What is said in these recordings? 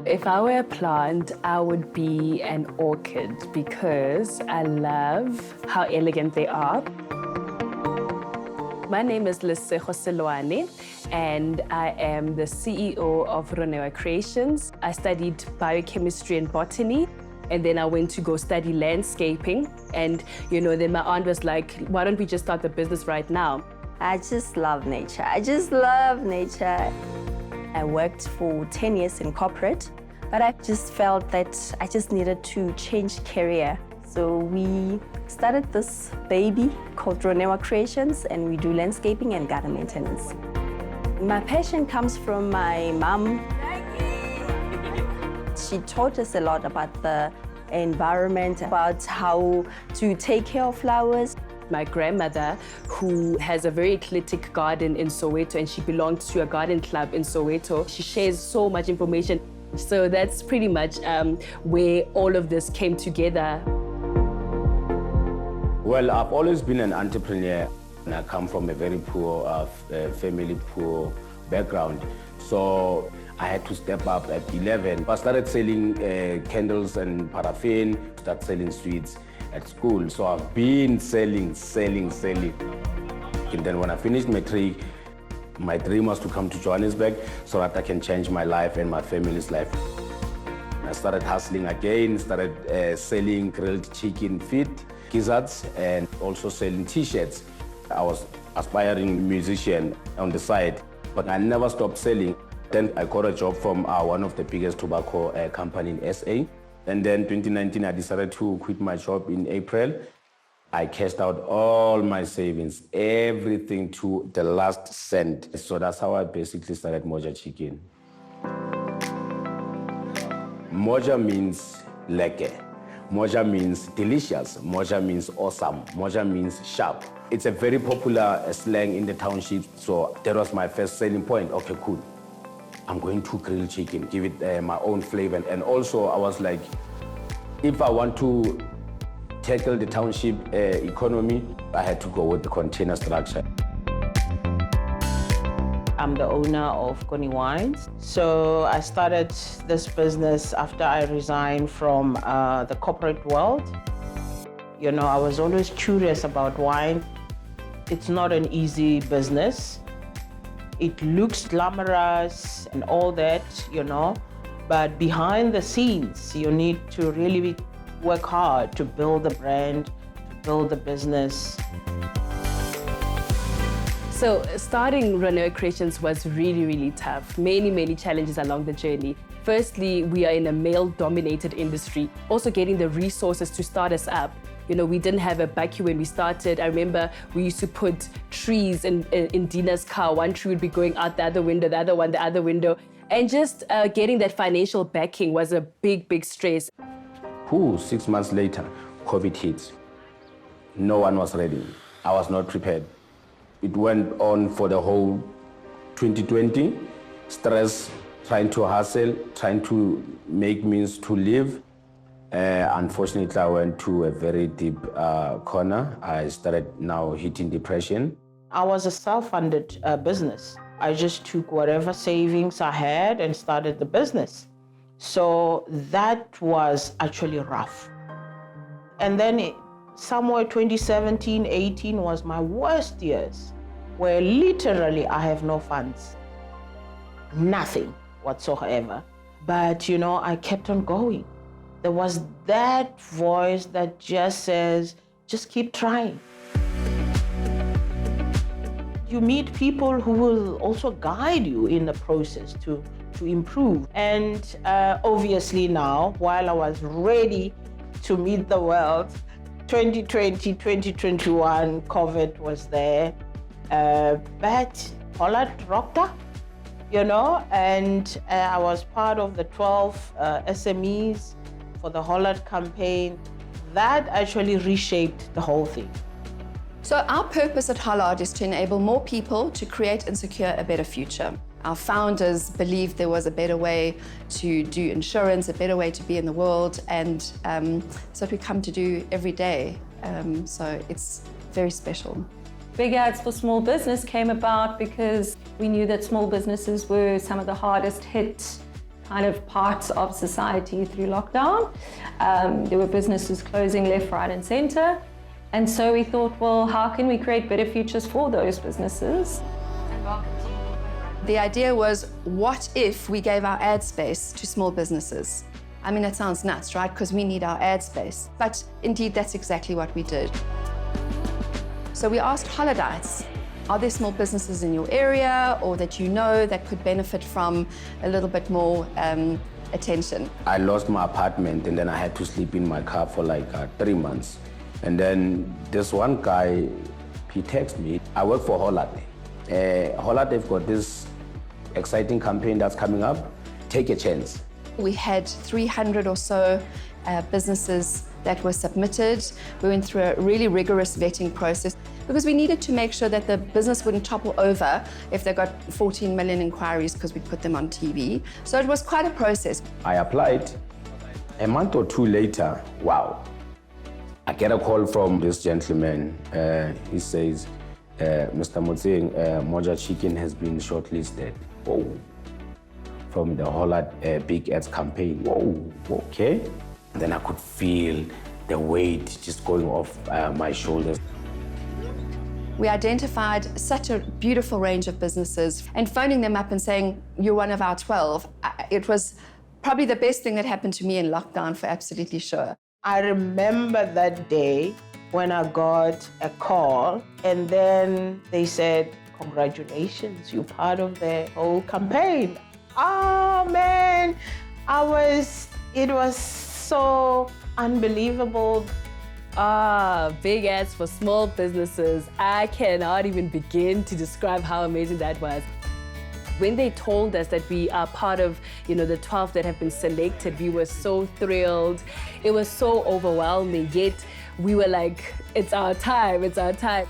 If I were a plant, I would be an orchid because I love how elegant they are. My name is Lesego Selwane, and I am the CEO of Ronewa Creations. I studied biochemistry and botany, and then I went to go study landscaping. And, then my aunt was like, why don't we just start the business right now? I just love nature. I just love nature. I worked for 10 years in corporate, but I just felt that I just needed to change career. So we started this baby called Ronewa Creations, and we do landscaping and garden maintenance. My passion comes from my mom. She taught us a lot about the environment, about how to take care of flowers. My grandmother, who has a very eclectic garden in Soweto, and she belongs to a garden club in Soweto, she shares so much information. So that's pretty much where all of this came together. Well, I've always been an entrepreneur, and I come from a very poor family, poor background. So I had to step up at 11. I started selling candles and paraffin, started selling sweets at school. So I've been selling. And then when I finished matric, my dream was to come to Johannesburg so that I can change my life and my family's life. I started hustling again, started selling grilled chicken feet, gizzards, and also selling t-shirts. I was aspiring musician on the side, but I never stopped selling. Then I got a job from one of the biggest tobacco company in SA. And then 2019, I decided to quit my job in April. I cashed out all my savings, everything to the last cent. So that's how I basically started Moja Chicken. Moja means lekker. Moja means delicious. Moja means awesome. Moja means sharp. It's a very popular slang in the township. So that was my first selling point. Okay, cool. I'm going to grill chicken, give it my own flavor. And also I was like, if I want to tackle the township economy, I had to go with the container structure. I'm the owner of Koni Wines. So I started this business after I resigned from the corporate world. I was always curious about wine. It's not an easy business. It looks glamorous and all that, but behind the scenes, you need to really work hard to build the brand, to build the business. So starting Ronewa Creations was really, really tough. Many challenges along the journey. Firstly, we are in a male-dominated industry. Also getting the resources to start us up. We didn't have a bakkie when we started. I remember we used to put trees in Dina's car. One tree would be going out the other window, the other one, the other window. And just getting that financial backing was a big stress. 6 months later, COVID hit. No one was ready. I was not prepared. It went on for the whole 2020. Stress, trying to hustle, trying to make means to live. Unfortunately, I went to a very deep corner. I started now hitting depression. I was a self-funded business. I just took whatever savings I had and started the business. So that was actually rough. And then somewhere 2017, 18 was my worst years, where literally I have no funds, nothing whatsoever. But I kept on going. There was that voice that just says, just keep trying. You meet people who will also guide you in the process to improve. And obviously now, while I was ready to meet the world, 2020, 2021, COVID was there. But Hollard rocked up, and I was part of the 12 SMEs for the Hollard campaign. That actually reshaped the whole thing. So our purpose at Hollard is to enable more people to create and secure a better future. Our founders believed there was a better way to do insurance, a better way to be in the world, and it's what we come to do every day. So it's very special. Big Ads for Small Business came about because we knew that small businesses were some of the hardest hit kind of parts of society through lockdown. There were businesses closing left, right, and center. And so we thought, well, how can we create better futures for those businesses? The idea was, what if we gave our ad space to small businesses? I mean, that sounds nuts, right? Because we need our ad space. But indeed, that's exactly what we did. So we asked Hollardites, are there small businesses in your area or that you know that could benefit from a little bit more attention? I lost my apartment and then I had to sleep in my car for like 3 months. And then this one guy, he texted me. I work for Hollard. Hollard, they've got this exciting campaign that's coming up. Take a chance. We had 300 or so businesses that were submitted. We went through a really rigorous vetting process because we needed to make sure that the business wouldn't topple over if they got 14 million inquiries because we put them on TV. So it was quite a process. I applied. A month or two later, wow, I get a call from this gentleman. He says, Mr. Motseng, Moja Chicken has been shortlisted. Whoa. From the Hollard Big Ads campaign. Whoa, okay. And then I could feel the weight just going off my shoulders. We identified such a beautiful range of businesses and phoning them up and saying, you're one of our 12. It was probably the best thing that happened to me in lockdown, for absolutely sure. I remember that day when I got a call and then they said, congratulations, you're part of the whole campaign. Oh man, it was so unbelievable. Big Ads for Small Businesses. I cannot even begin to describe how amazing that was. When they told us that we are part of, the 12 that have been selected, we were so thrilled. It was so overwhelming, yet we were like, it's our time, it's our time.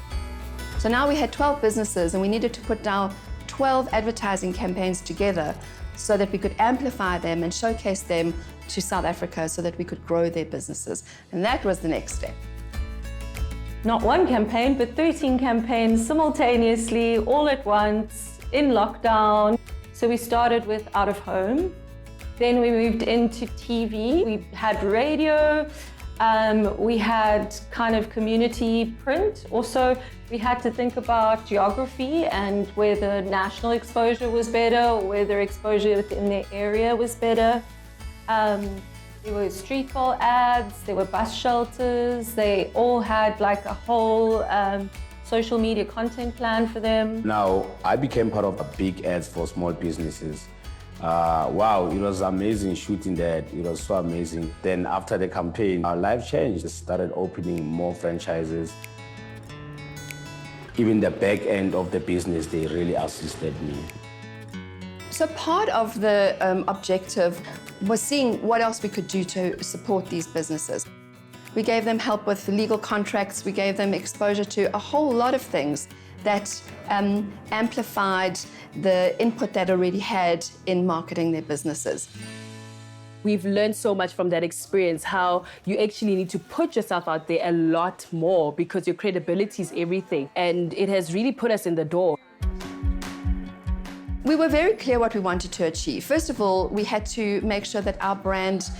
So now we had 12 businesses and we needed to put down 12 advertising campaigns together so that we could amplify them and showcase them to South Africa so that we could grow their businesses. And that was the next step. Not one campaign, but 13 campaigns simultaneously, all at once, in lockdown. So we started with out of home. Then we moved into TV. We had radio. We had kind of community print. Also, we had to think about geography and whether national exposure was better or whether exposure within their area was better. There were street ball ads, there were bus shelters. They all had like a whole social media content plan for them. Now, I became part of a Big Ads for Small Businesses. Wow, it was amazing shooting that. It was so amazing. Then after the campaign, our life changed. I started opening more franchises. Even the back end of the business, they really assisted me. So part of the objective was seeing what else we could do to support these businesses. We gave them help with legal contracts. We gave them exposure to a whole lot of things that amplified the input that already had in marketing their businesses. We've learned so much from that experience, how you actually need to put yourself out there a lot more because your credibility is everything. And it has really put us in the door. We were very clear what we wanted to achieve. First of all, we had to make sure that our brand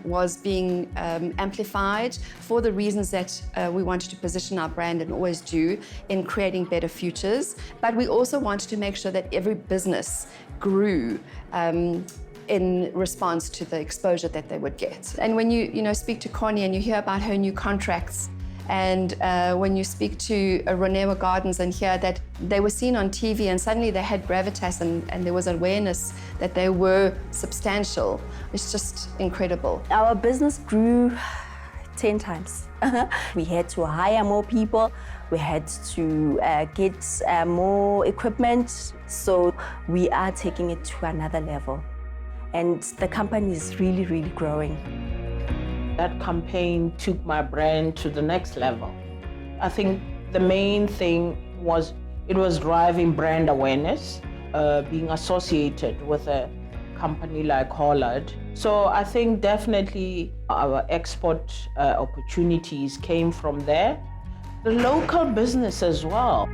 was being amplified for the reasons that we wanted to position our brand and always do in creating better futures. But we also wanted to make sure that every business grew in response to the exposure that they would get. And when you speak to Connie and you hear about her new contracts, and when you speak to Ronewa Gardens and hear that they were seen on TV and suddenly they had gravitas and there was awareness that they were substantial, it's just incredible. Our business grew 10 times. We had to hire more people. We had to get more equipment. So we are taking it to another level. And the company is really, really growing. That campaign took my brand to the next level. I think the main thing was it was driving brand awareness, being associated with a company like Hollard. So I think definitely our export opportunities came from there. the local business as well.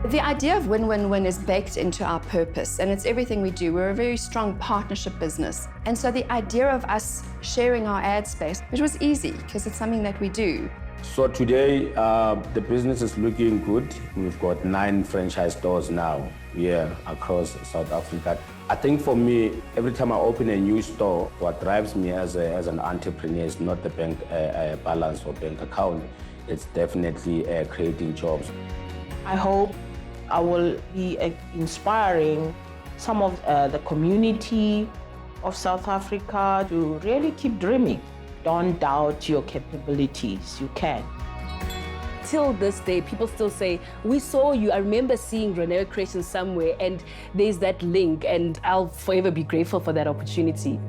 The idea of win-win-win is baked into our purpose, and it's everything we do. We're a very strong partnership business. And so the idea of us sharing our ad space, which was easy because it's something that we do. So today, the business is looking good. We've got 9 franchise stores now, across South Africa. I think for me, every time I open a new store, what drives me as an entrepreneur is not the bank balance or bank account. It's definitely creating jobs. I hope I will be inspiring some of the community of South Africa to really keep dreaming. Don't doubt your capabilities, you can. Till this day, people still say, we saw you. I remember seeing Reneo Creations somewhere, and there's that link, and I'll forever be grateful for that opportunity.